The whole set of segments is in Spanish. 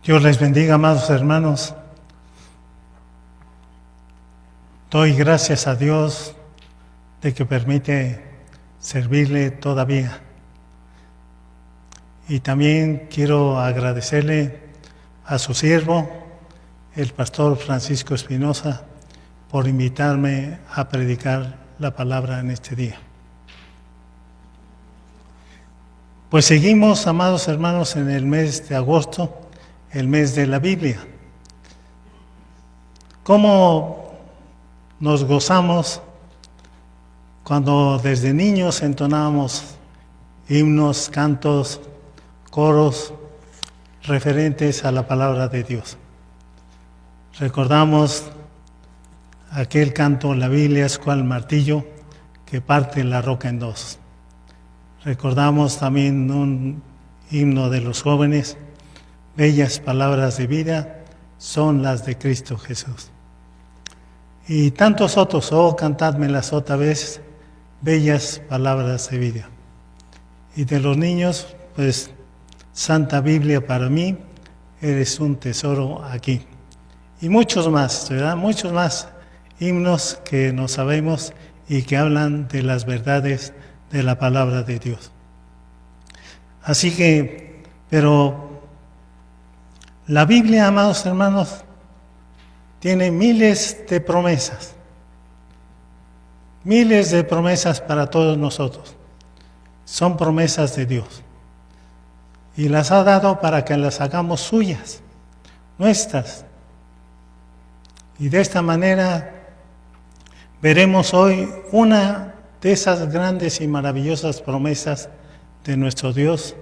Dios les bendiga, amados hermanos. Doy gracias a Dios de que permite servirle todavía. Y también quiero agradecerle a su siervo, el pastor Francisco Espinosa, por invitarme a predicar la palabra en este día. Pues seguimos, amados hermanos, en el mes de agosto, el mes de la Biblia. ¿Cómo nos gozamos cuando desde niños entonábamos himnos, cantos, coros referentes a la palabra de Dios? Recordamos aquel canto, la Biblia es cual martillo que parte la roca en dos. Recordamos también un himno de los jóvenes, bellas palabras de vida son las de Cristo Jesús. Y tantos otros, cantádmelas otra vez, bellas palabras de vida. Y de los niños, pues, Santa Biblia para mí, eres un tesoro aquí. Y muchos más, ¿verdad? Muchos más himnos que no sabemos y que hablan de las verdades de la palabra de Dios. Así que, pero la Biblia, amados hermanos, tiene miles de promesas para todos nosotros. Son promesas de Dios. Y las ha dado para que las hagamos suyas, nuestras. Y de esta manera veremos hoy una de esas grandes y maravillosas promesas de nuestro Dios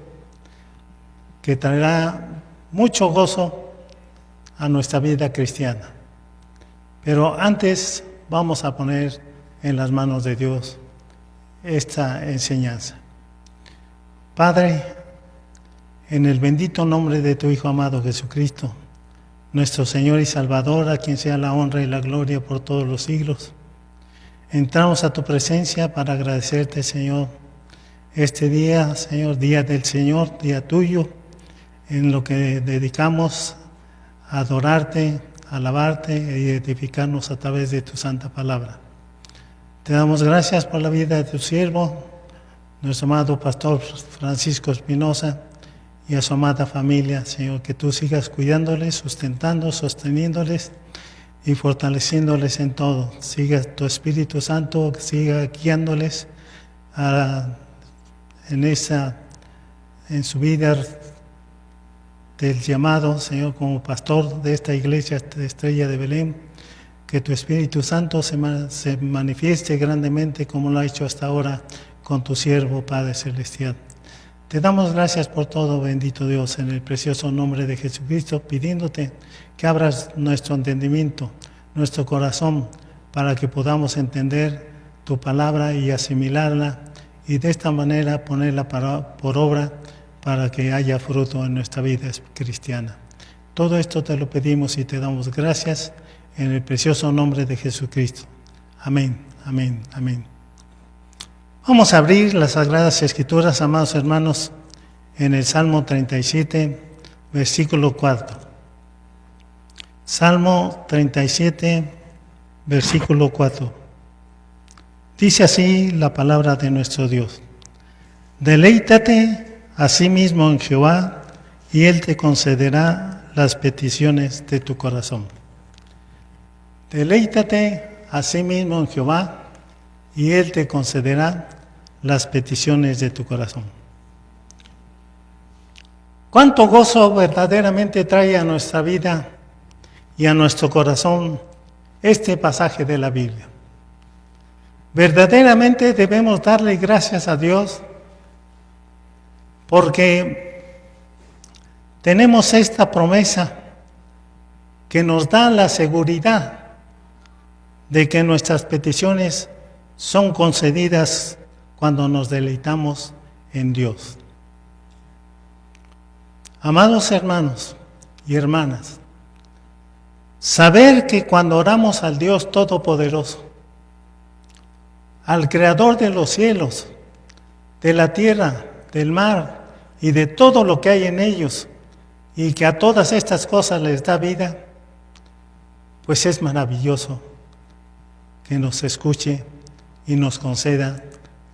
que traerá mucho gozo a nuestra vida cristiana. Pero antes vamos a poner en las manos de Dios esta enseñanza. Padre, en el bendito nombre de tu Hijo amado Jesucristo, nuestro Señor y Salvador, a quien sea la honra y la gloria por todos los siglos, entramos a tu presencia para agradecerte, Señor, este día, Señor, día del Señor, día tuyo, en lo que dedicamos a adorarte, a alabarte y edificarnos a través de tu santa palabra. Te damos gracias por la vida de tu siervo, nuestro amado pastor Francisco Espinosa, y a su amada familia, Señor, que tú sigas cuidándoles, sustentando, sosteniéndoles y fortaleciéndoles en todo. Siga tu Espíritu Santo, siga guiándoles en su vida del llamado, Señor, como pastor de esta iglesia de Estrella de Belén. Que tu Espíritu Santo se manifieste grandemente como lo ha hecho hasta ahora con tu siervo, Padre Celestial. Te damos gracias por todo, bendito Dios, en el precioso nombre de Jesucristo, pidiéndote que abras nuestro entendimiento, nuestro corazón, para que podamos entender tu palabra y asimilarla, y de esta manera ponerla por obra para que haya fruto en nuestra vida cristiana. Todo esto te lo pedimos y te damos gracias en el precioso nombre de Jesucristo. Amén, amén, amén. Vamos a abrir las Sagradas Escrituras, amados hermanos, en el Salmo 37, versículo 4. Salmo 37, versículo 4. Dice así la palabra de nuestro Dios. Deleítate asimismo en Jehová, y Él te concederá las peticiones de tu corazón. Deleítate asimismo en Jehová, y Él te concederá las peticiones de tu corazón. ¿Cuánto gozo verdaderamente trae a nuestra vida y a nuestro corazón este pasaje de la Biblia? Verdaderamente debemos darle gracias a Dios porque tenemos esta promesa que nos da la seguridad de que nuestras peticiones son concedidas cuando nos deleitamos en Dios. Amados hermanos y hermanas, saber que cuando oramos al Dios Todopoderoso, al Creador de los cielos, de la tierra, del mar y de todo lo que hay en ellos, y que a todas estas cosas les da vida, pues es maravilloso que nos escuche y nos conceda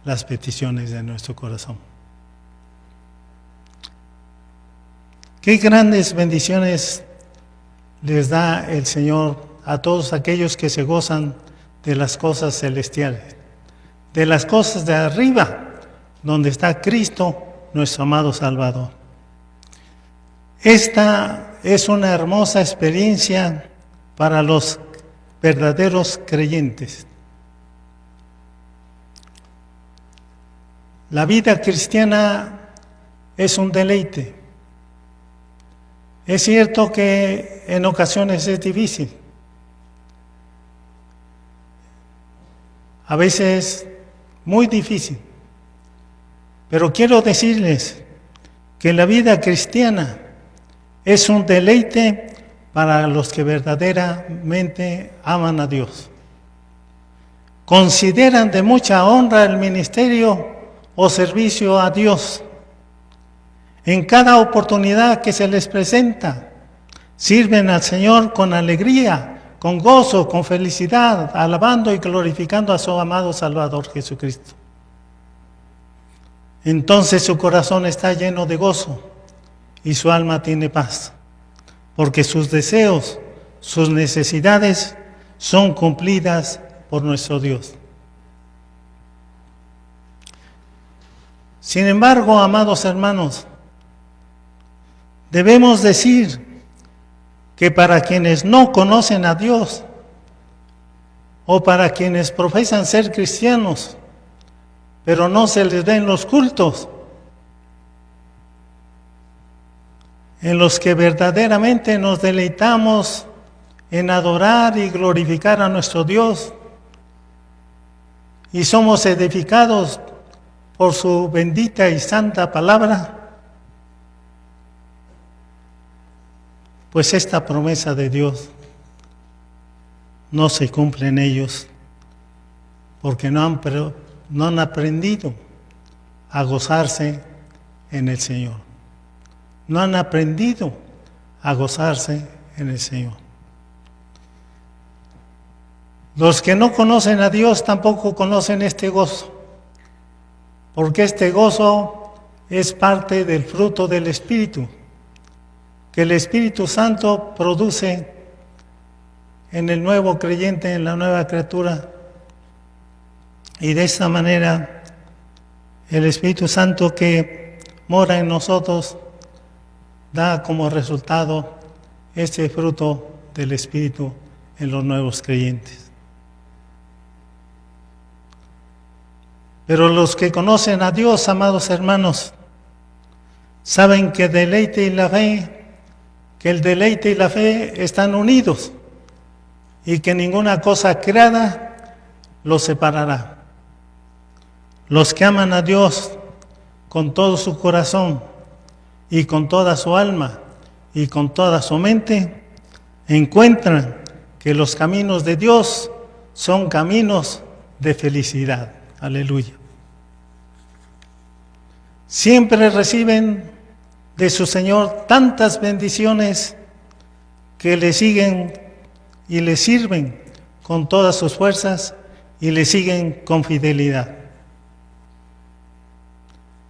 las peticiones de nuestro corazón. Qué grandes bendiciones les da el Señor a todos aquellos que se gozan de las cosas celestiales, de las cosas de arriba, donde está Cristo, nuestro amado Salvador. Esta es una hermosa experiencia para los verdaderos creyentes. La vida cristiana es un deleite. Es cierto que en ocasiones es difícil. A veces muy difícil. Pero quiero decirles que la vida cristiana es un deleite para los que verdaderamente aman a Dios. Consideran de mucha honra el ministerio o servicio a Dios. En cada oportunidad que se les presenta, sirven al Señor con alegría, con gozo, con felicidad, alabando y glorificando a su amado Salvador Jesucristo. Entonces su corazón está lleno de gozo y su alma tiene paz, porque sus deseos, sus necesidades son cumplidas por nuestro Dios. Sin embargo, amados hermanos, debemos decir que para quienes no conocen a Dios o para quienes profesan ser cristianos, pero no se les ven los cultos en los que verdaderamente nos deleitamos en adorar y glorificar a nuestro Dios y somos edificados por su bendita y santa palabra, pues esta promesa de Dios no se cumple en ellos porque no han aprendido a gozarse en el Señor. No han aprendido a gozarse en el Señor. Los que no conocen a Dios tampoco conocen este gozo, porque este gozo es parte del fruto del Espíritu, que el Espíritu Santo produce en el nuevo creyente, en la nueva criatura. Y de esta manera, el Espíritu Santo que mora en nosotros da como resultado este fruto del Espíritu en los nuevos creyentes. Pero los que conocen a Dios, amados hermanos, saben que el deleite y la fe están unidos y que ninguna cosa creada los separará. Los que aman a Dios con todo su corazón y con toda su alma y con toda su mente, encuentran que los caminos de Dios son caminos de felicidad. Aleluya. Siempre reciben de su Señor tantas bendiciones que le siguen y le sirven con todas sus fuerzas y le siguen con fidelidad.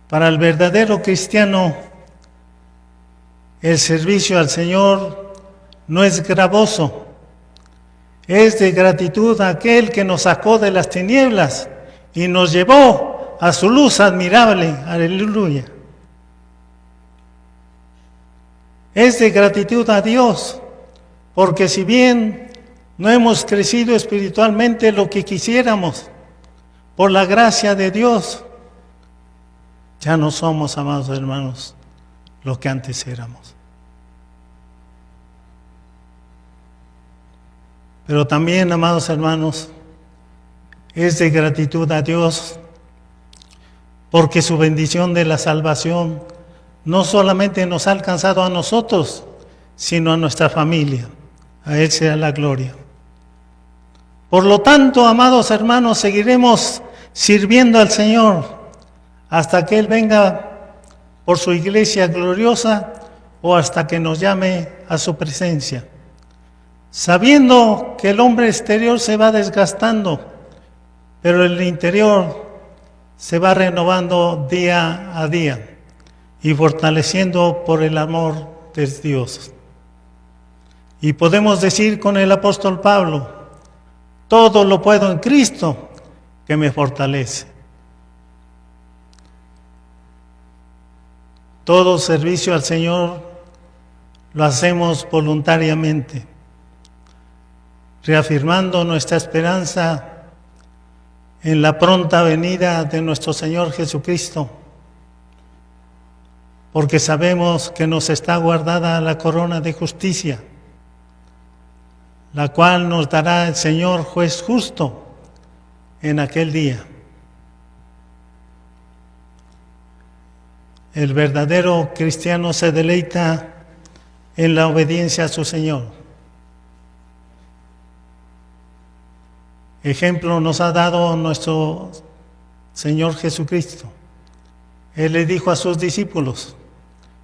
Para el verdadero cristiano, el servicio al Señor no es gravoso, es de gratitud a aquel que nos sacó de las tinieblas y nos llevó a su luz admirable. Aleluya. Es de gratitud a Dios, porque si bien no hemos crecido espiritualmente lo que quisiéramos, por la gracia de Dios, ya no somos, amados hermanos, lo que antes éramos. Pero también, amados hermanos, es de gratitud a Dios, porque su bendición de la salvación no solamente nos ha alcanzado a nosotros, sino a nuestra familia. A Él sea la gloria. Por lo tanto, amados hermanos, seguiremos sirviendo al Señor hasta que Él venga por su iglesia gloriosa o hasta que nos llame a su presencia, sabiendo que el hombre exterior se va desgastando, pero el interior se va renovando día a día y fortaleciendo por el amor de Dios. Y podemos decir con el apóstol Pablo: todo lo puedo en Cristo que me fortalece. Todo servicio al Señor lo hacemos voluntariamente, reafirmando nuestra esperanza en la pronta venida de nuestro Señor Jesucristo, porque sabemos que nos está guardada la corona de justicia, la cual nos dará el Señor juez justo en aquel día. El verdadero cristiano se deleita en la obediencia a su Señor. Ejemplo nos ha dado nuestro Señor Jesucristo. Él le dijo a sus discípulos: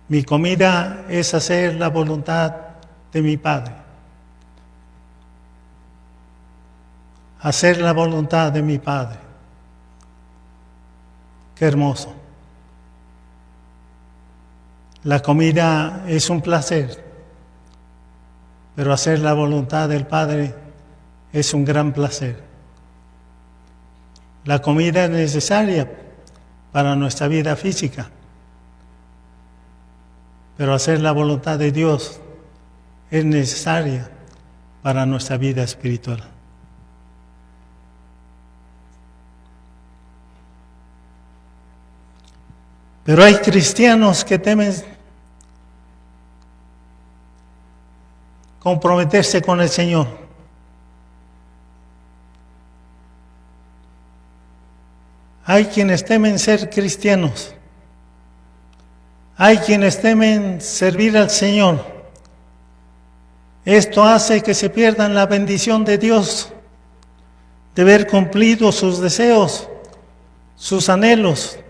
mi comida es hacer la voluntad de mi Padre. Hacer la voluntad de mi Padre. Qué hermoso. La comida es un placer, pero hacer la voluntad del Padre es un gran placer. La comida es necesaria para nuestra vida física, pero hacer la voluntad de Dios es necesaria para nuestra vida espiritual. Pero hay cristianos que temen comprometerse con el Señor. Hay quienes temen ser cristianos. Hay quienes temen servir al Señor. Esto hace que se pierdan la bendición de Dios, de ver cumplidos sus deseos, sus anhelos.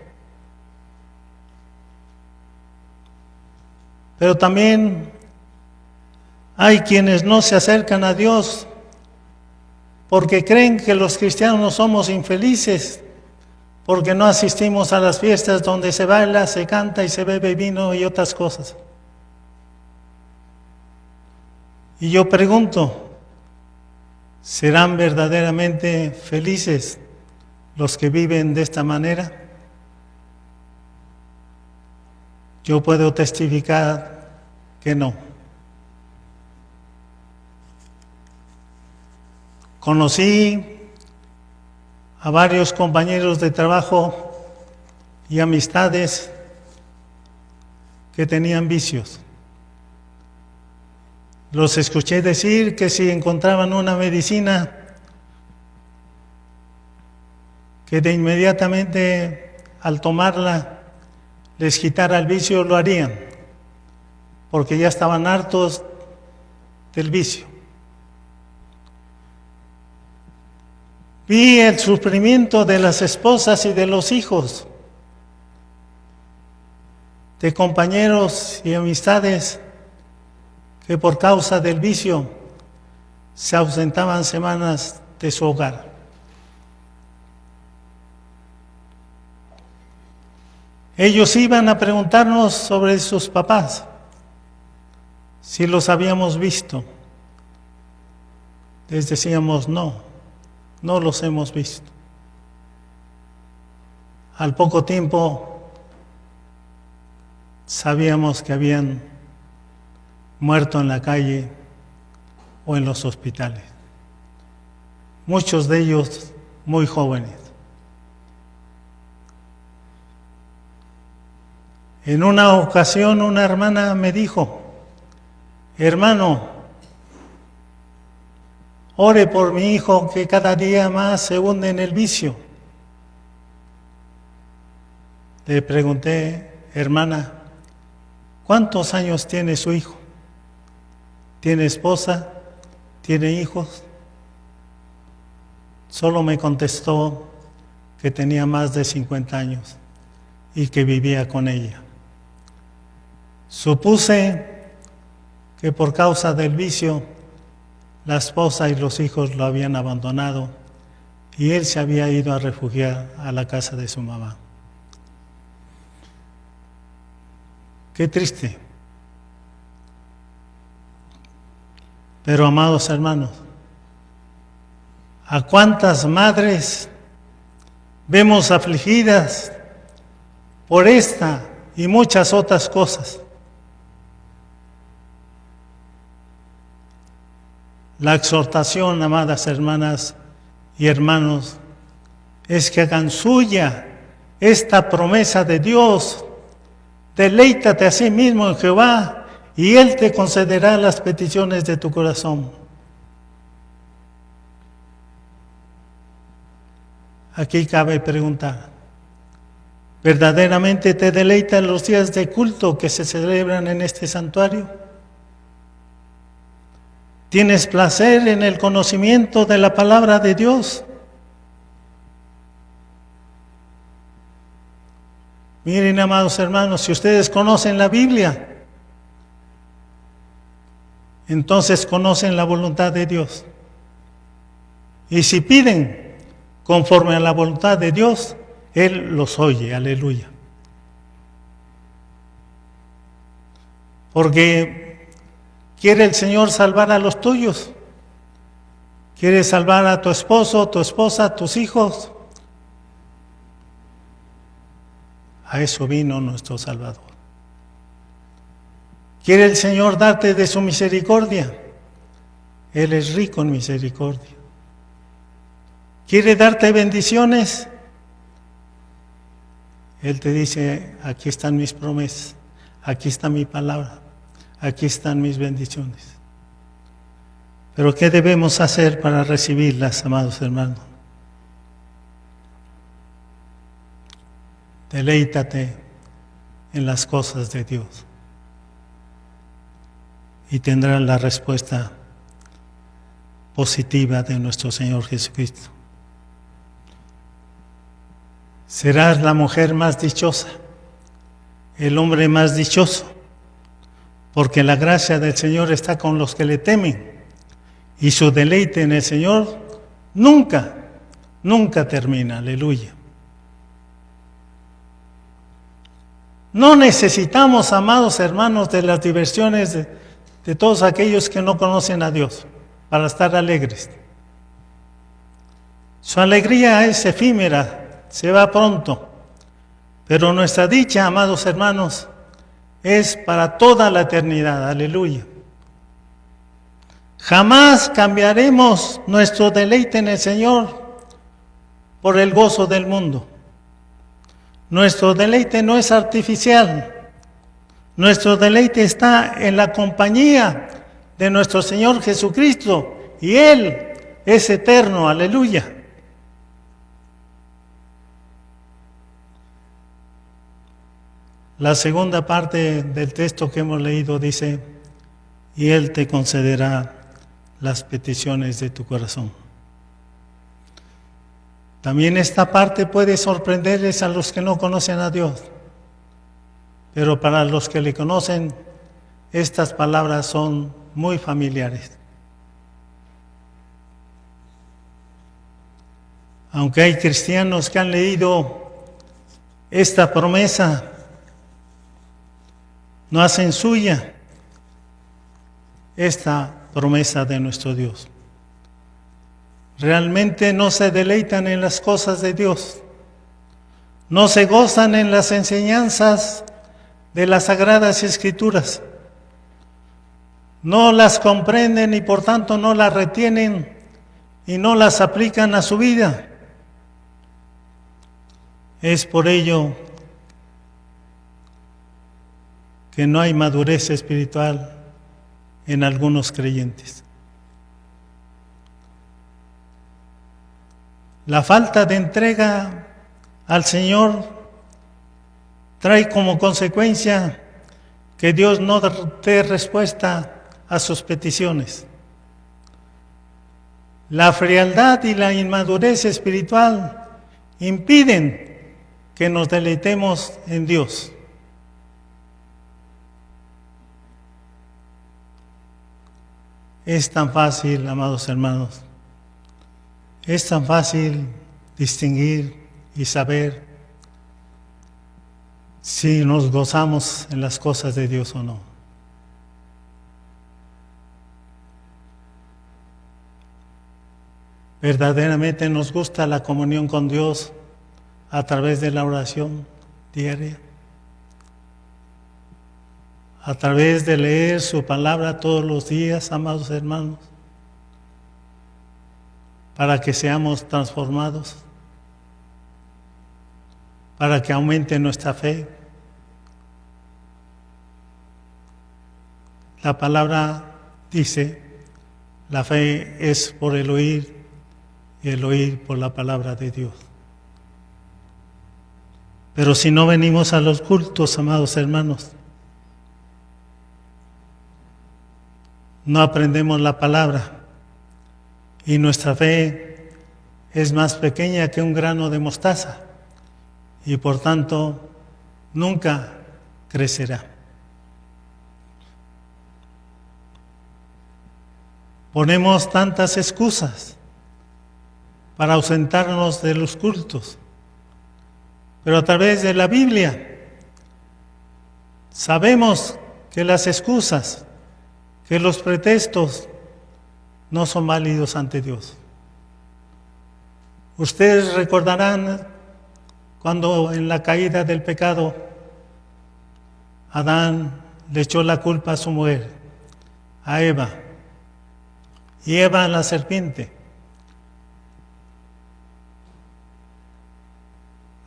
Pero también hay quienes no se acercan a Dios porque creen que los cristianos somos infelices, porque no asistimos a las fiestas donde se baila, se canta y se bebe vino y otras cosas. Y yo pregunto, ¿serán verdaderamente felices los que viven de esta manera? Yo puedo testificar que no. Conocí a varios compañeros de trabajo y amistades que tenían vicios. Los escuché decir que si encontraban una medicina, que de inmediatamente al tomarla les quitara el vicio, lo harían, porque ya estaban hartos del vicio. Vi el sufrimiento de las esposas y de los hijos, de compañeros y amistades que por causa del vicio se ausentaban semanas de su hogar. Ellos iban a preguntarnos sobre sus papás, si los habíamos visto. Les decíamos no los hemos visto. Al poco tiempo sabíamos que habían muerto en la calle o en los hospitales. Muchos de ellos muy jóvenes. En una ocasión una hermana me dijo: hermano, ore por mi hijo que cada día más se hunde en el vicio. Le pregunté: hermana, ¿cuántos años tiene su hijo? ¿Tiene esposa? ¿Tiene hijos? Solo me contestó que tenía más de 50 años y que vivía con ella. Supuse que por causa del vicio, la esposa y los hijos lo habían abandonado y él se había ido a refugiar a la casa de su mamá. Qué triste. Pero amados hermanos, ¿a cuántas madres vemos afligidas por esta y muchas otras cosas? La exhortación, amadas hermanas y hermanos, es que hagan suya esta promesa de Dios. Deleítate a sí mismo en Jehová y Él te concederá las peticiones de tu corazón. Aquí cabe preguntar, ¿verdaderamente te deleitan los días de culto que se celebran en este santuario? ¿Tienes placer en el conocimiento de la palabra de Dios? Miren, amados hermanos, si ustedes conocen la Biblia, entonces conocen la voluntad de Dios. Y si piden conforme a la voluntad de Dios, Él los oye, aleluya. Porque quiere el Señor salvar a los tuyos. Quiere salvar a tu esposo, tu esposa, a tus hijos. A eso vino nuestro Salvador. ¿Quiere el Señor darte de su misericordia? Él es rico en misericordia. ¿Quiere darte bendiciones? Él te dice, aquí están mis promesas, aquí está mi palabra, aquí están mis bendiciones. Pero ¿qué debemos hacer para recibirlas, amados hermanos? Deleítate en las cosas de Dios y tendrás la respuesta positiva de nuestro Señor Jesucristo. Serás la mujer más dichosa, el hombre más dichoso, porque la gracia del Señor está con los que le temen y su deleite en el Señor nunca termina. Aleluya. No necesitamos, amados hermanos, de las diversiones de todos aquellos que no conocen a Dios para estar alegres. Su alegría es efímera, se va pronto, pero nuestra dicha, amados hermanos, es para toda la eternidad. Aleluya. Jamás cambiaremos nuestro deleite en el Señor por el gozo del mundo. Nuestro deleite no es artificial. Nuestro deleite está en la compañía de nuestro Señor Jesucristo y Él es eterno. Aleluya. La segunda parte del texto que hemos leído dice, y Él te concederá las peticiones de tu corazón. También esta parte puede sorprenderles a los que no conocen a Dios, pero para los que le conocen, estas palabras son muy familiares. Aunque hay cristianos que han leído esta promesa, no hacen suya esta promesa de nuestro Dios. Realmente no se deleitan en las cosas de Dios, no se gozan en las enseñanzas de las Sagradas Escrituras, no las comprenden y por tanto no las retienen y no las aplican a su vida. Es por ello que no hay madurez espiritual en algunos creyentes. La falta de entrega al Señor trae como consecuencia que Dios no dé respuesta a sus peticiones. La frialdad y la inmadurez espiritual impiden que nos deleitemos en Dios. Es tan fácil, amados hermanos, es tan fácil distinguir y saber si nos gozamos en las cosas de Dios o no. Verdaderamente nos gusta la comunión con Dios a través de la oración diaria, a través de leer su palabra todos los días, amados hermanos, para que seamos transformados, para que aumente nuestra fe. La palabra dice, la fe es por el oír y el oír por la palabra de Dios. Pero si no venimos a los cultos, amados hermanos, no aprendemos la palabra y nuestra fe es más pequeña que un grano de mostaza y por tanto nunca crecerá. Ponemos tantas excusas para ausentarnos de los cultos, pero a través de la Biblia sabemos que las excusas, que los pretextos no son válidos ante Dios. Ustedes recordarán cuando en la caída del pecado Adán le echó la culpa a su mujer, a Eva, y Eva a la serpiente.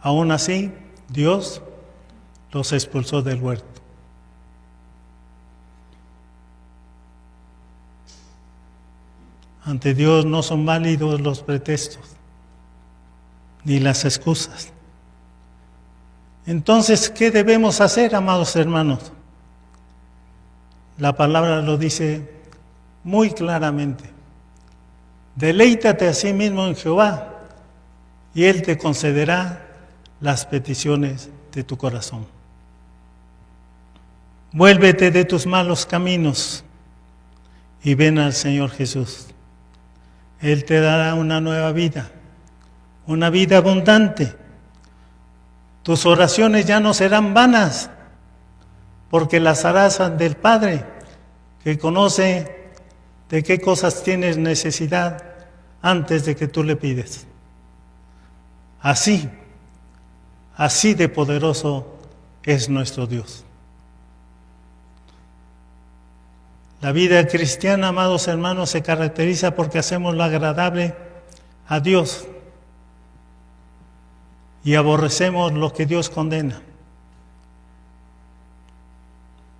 Aún así, Dios los expulsó del huerto. Ante Dios no son válidos los pretextos ni las excusas. Entonces, ¿qué debemos hacer, amados hermanos? La palabra lo dice muy claramente. Deleítate a sí mismo en Jehová y Él te concederá las peticiones de tu corazón. Vuélvete de tus malos caminos y ven al Señor Jesús. Él te dará una nueva vida, una vida abundante. Tus oraciones ya no serán vanas, porque las harás del Padre, que conoce de qué cosas tienes necesidad antes de que tú le pides. Así de poderoso es nuestro Dios. La vida cristiana, amados hermanos, se caracteriza porque hacemos lo agradable a Dios y aborrecemos lo que Dios condena.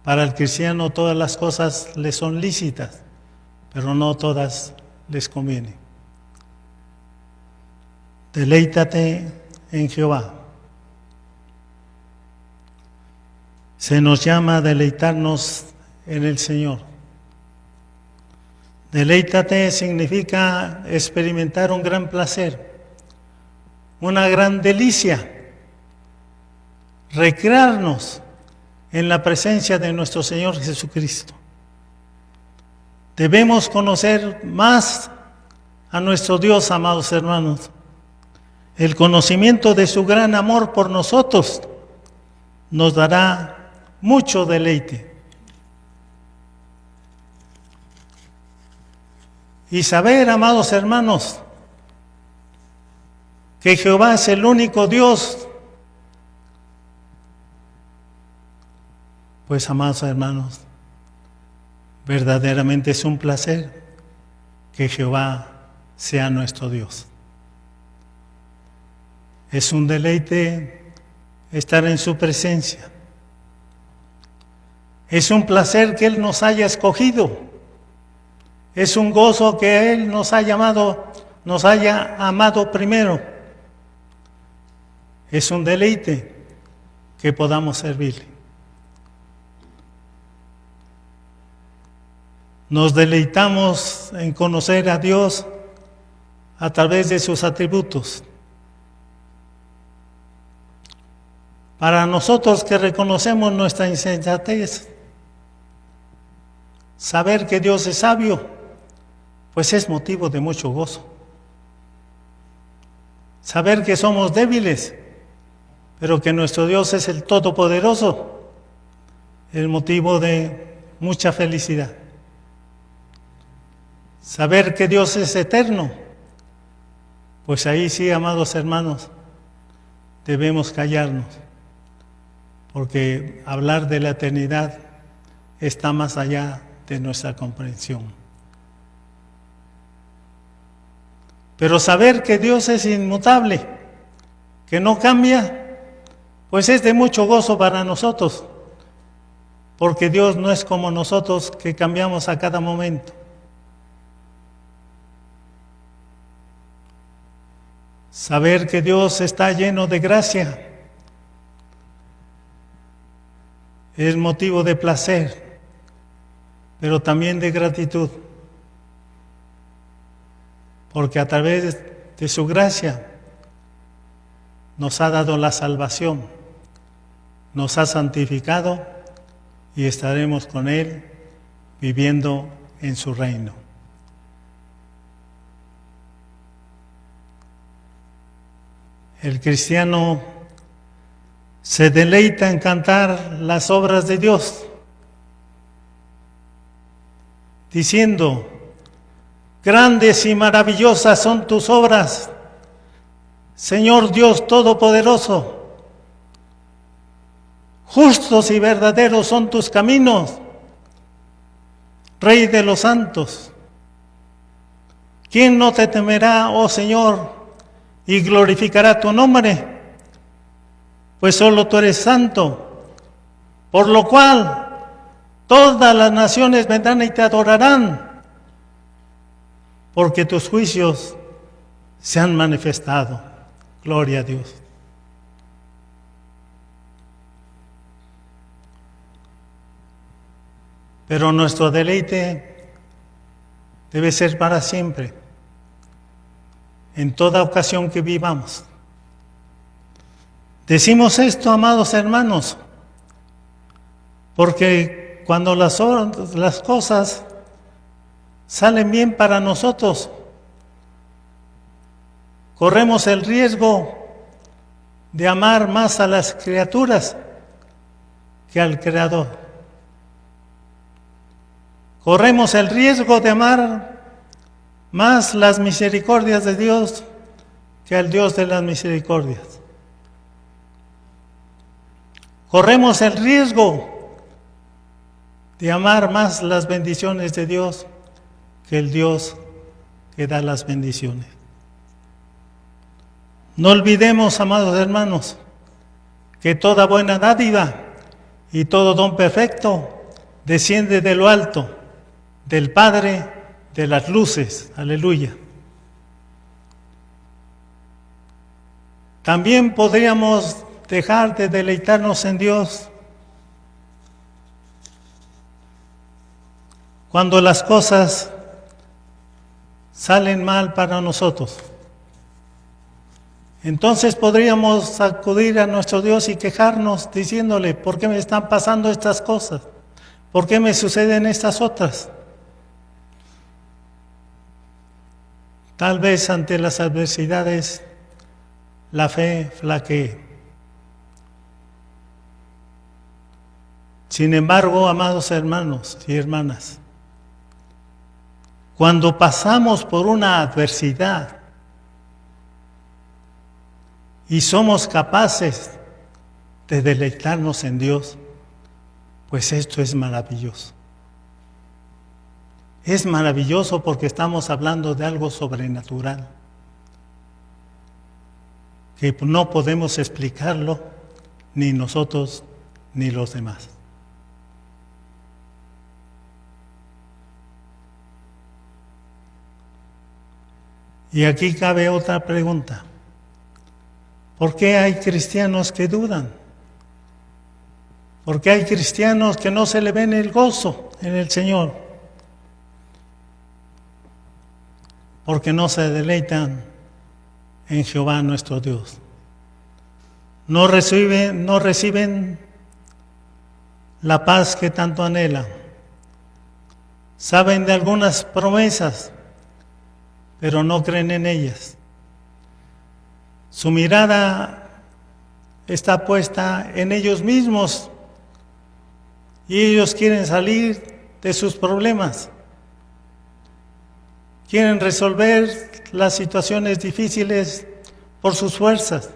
Para el cristiano todas las cosas le son lícitas, pero no todas les convienen. Deleítate en Jehová. Se nos llama a deleitarnos en el Señor. Deleítate significa experimentar un gran placer, una gran delicia, recrearnos en la presencia de nuestro Señor Jesucristo. Debemos conocer más a nuestro Dios, amados hermanos. El conocimiento de su gran amor por nosotros nos dará mucho deleite. Y saber, amados hermanos, que Jehová es el único Dios. Pues, amados hermanos, verdaderamente es un placer que Jehová sea nuestro Dios. Es un deleite estar en su presencia. Es un placer que Él nos haya escogido. Es un gozo que Él nos haya amado primero. Es un deleite que podamos servirle. Nos deleitamos en conocer a Dios a través de sus atributos. Para nosotros que reconocemos nuestra insensatez, saber que Dios es sabio pues es motivo de mucho gozo. Saber que somos débiles, pero que nuestro Dios es el Todopoderoso, es motivo de mucha felicidad. Saber que Dios es eterno, pues ahí sí, amados hermanos, debemos callarnos, porque hablar de la eternidad está más allá de nuestra comprensión. Pero saber que Dios es inmutable, que no cambia, pues es de mucho gozo para nosotros, porque Dios no es como nosotros que cambiamos a cada momento. Saber que Dios está lleno de gracia es motivo de placer, pero también de gratitud, porque a través de su gracia nos ha dado la salvación, nos ha santificado y estaremos con Él viviendo en su reino. El cristiano se deleita en cantar las obras de Dios, diciendo: grandes y maravillosas son tus obras, Señor Dios Todopoderoso. Justos y verdaderos son tus caminos, Rey de los santos. ¿Quién no te temerá, oh Señor, y glorificará tu nombre? Pues solo tú eres santo, por lo cual todas las naciones vendrán y te adorarán, porque tus juicios se han manifestado. Gloria a Dios. Pero nuestro deleite debe ser para siempre, en toda ocasión que vivamos. Decimos esto, amados hermanos, porque cuando las cosas salen bien para nosotros, corremos el riesgo de amar más a las criaturas que al Creador. Corremos el riesgo de amar más las misericordias de Dios que al Dios de las misericordias. Corremos el riesgo de amar más las bendiciones de Dios que el Dios que da las bendiciones. No olvidemos, amados hermanos, que toda buena dádiva y todo don perfecto desciende de lo alto, del Padre de las luces. Aleluya. También podríamos dejar de deleitarnos en Dios cuando las cosas salen mal para nosotros. Entonces podríamos acudir a nuestro Dios y quejarnos diciéndole: ¿por qué me están pasando estas cosas? ¿Por qué me suceden estas otras? Tal vez ante las adversidades la fe flaquee. Sin embargo, amados hermanos y hermanas, cuando pasamos por una adversidad y somos capaces de deleitarnos en Dios, pues esto es maravilloso. Es maravilloso porque estamos hablando de algo sobrenatural, que no podemos explicarlo ni nosotros ni los demás. Y aquí cabe otra pregunta. ¿Por qué hay cristianos que dudan? ¿Por qué hay cristianos que no se le ven el gozo en el Señor? Porque no se deleitan en Jehová nuestro Dios. No reciben la paz que tanto anhelan. Saben de algunas promesas pero no creen en ellas. Su mirada está puesta en ellos mismos y ellos quieren salir de sus problemas. Quieren resolver las situaciones difíciles por sus fuerzas.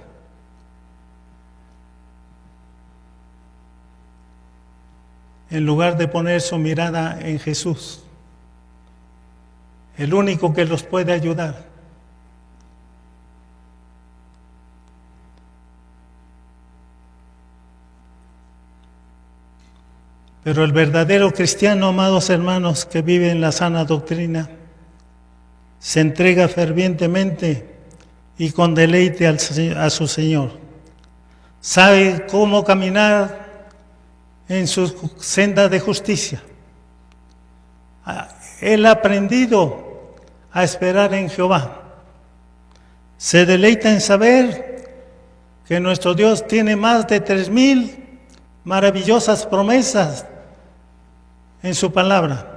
En lugar de poner su mirada en Jesús, el único que los puede ayudar. Pero el verdadero cristiano, amados hermanos, que vive en la sana doctrina, se entrega fervientemente y con deleite a su Señor. Sabe cómo caminar en su senda de justicia. Él ha aprendido a esperar en Jehová. Se deleita en saber que nuestro Dios tiene más de 3,000 maravillosas promesas en su palabra.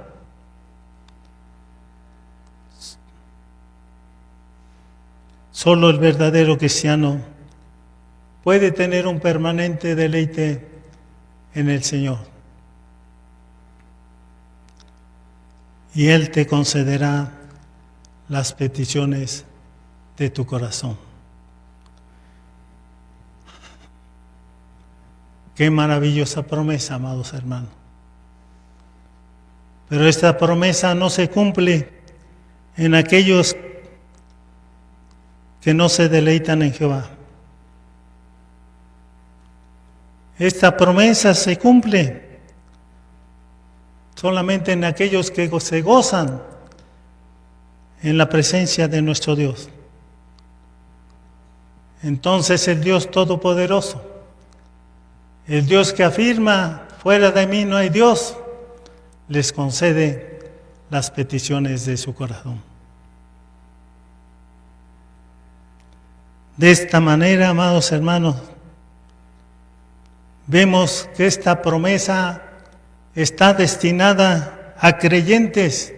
Solo el verdadero cristiano puede tener un permanente deleite en el Señor. Y Él te concederá las peticiones de tu corazón. Qué maravillosa promesa, amados hermanos. Pero esta promesa no se cumple en aquellos que no se deleitan en Jehová. Esta promesa se cumple solamente en aquellos que se gozan en la presencia de nuestro Dios. Entonces el Dios Todopoderoso, el Dios que afirma, fuera de mí no hay Dios, les concede las peticiones de su corazón. De esta manera, amados hermanos, vemos que esta promesa está destinada a creyentes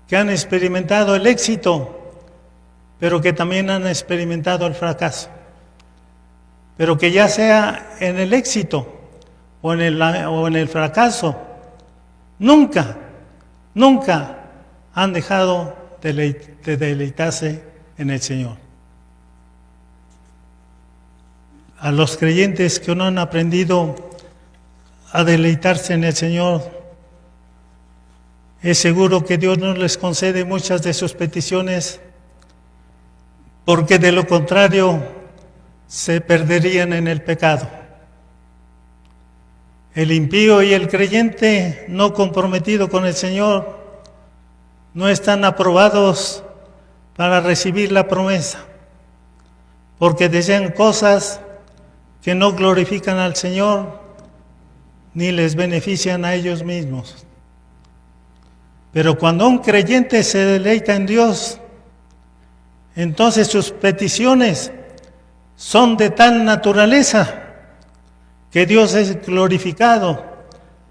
que han experimentado el éxito, pero que también han experimentado el fracaso. Pero que ya sea en el éxito o en el fracaso, nunca han dejado de deleitarse en el Señor. A los creyentes que no han aprendido a deleitarse en el Señor, es seguro que Dios no les concede muchas de sus peticiones, porque de lo contrario se perderían en el pecado. El impío y el creyente no comprometido con el Señor no están aprobados para recibir la promesa, porque desean cosas que no glorifican al Señor ni les benefician a ellos mismos. Pero cuando un creyente se deleita en Dios, entonces sus peticiones son de tal naturaleza que Dios es glorificado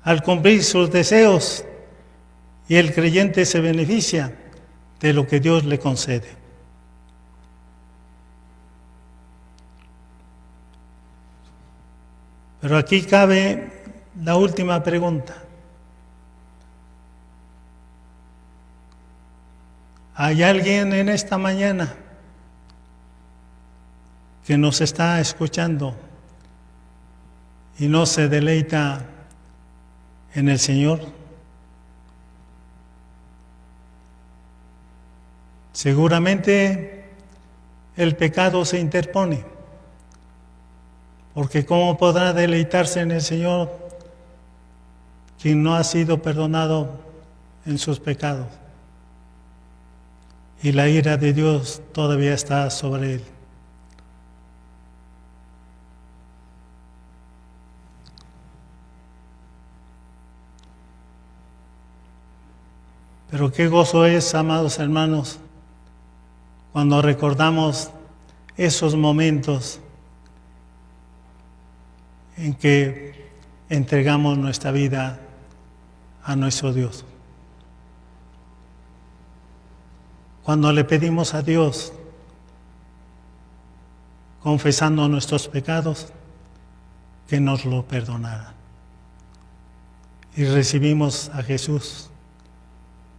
al cumplir sus deseos y el creyente se beneficia de lo que Dios le concede. Pero aquí cabe la última pregunta. ¿Hay alguien en esta mañana que nos está escuchando y no se deleita en el Señor? Seguramente el pecado se interpone, porque ¿cómo podrá deleitarse en el Señor quien no ha sido perdonado en sus pecados? Y la ira de Dios todavía está sobre él. Pero qué gozo es, amados hermanos, cuando recordamos esos momentos en que entregamos nuestra vida a nuestro Dios. cuando le pedimos a Dios, confesando nuestros pecados, que nos lo perdonara. Y recibimos a Jesús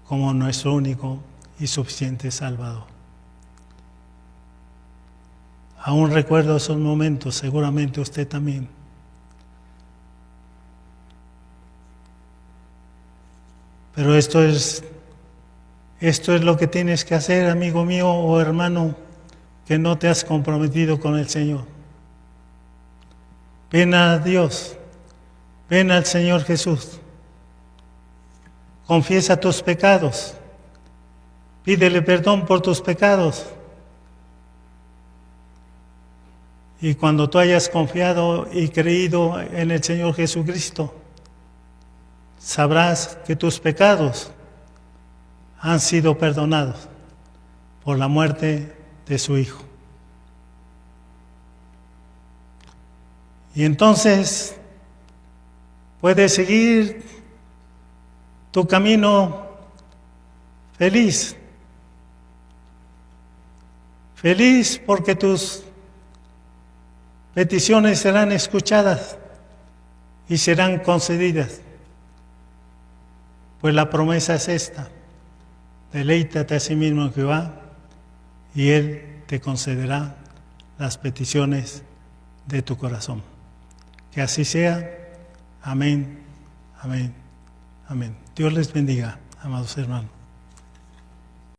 como nuestro único y suficiente Salvador. Aún recuerdo esos momentos, seguramente usted también. Pero esto es lo que tienes que hacer, amigo mío o hermano, que no te has comprometido con el Señor. Ven a Dios, ven al Señor Jesús. Confiesa tus pecados, pídele perdón por tus pecados. Y cuando tú hayas confiado y creído en el Señor Jesucristo, sabrás que tus pecados han sido perdonados por la muerte de su Hijo. Y entonces puedes seguir tu camino feliz. Feliz porque tus peticiones serán escuchadas y serán concedidas. Pues la promesa es esta: deleítate a sí mismo en Jehová y Él te concederá las peticiones de tu corazón. Que así sea. Amén, amén, amén. Dios les bendiga, amados hermanos.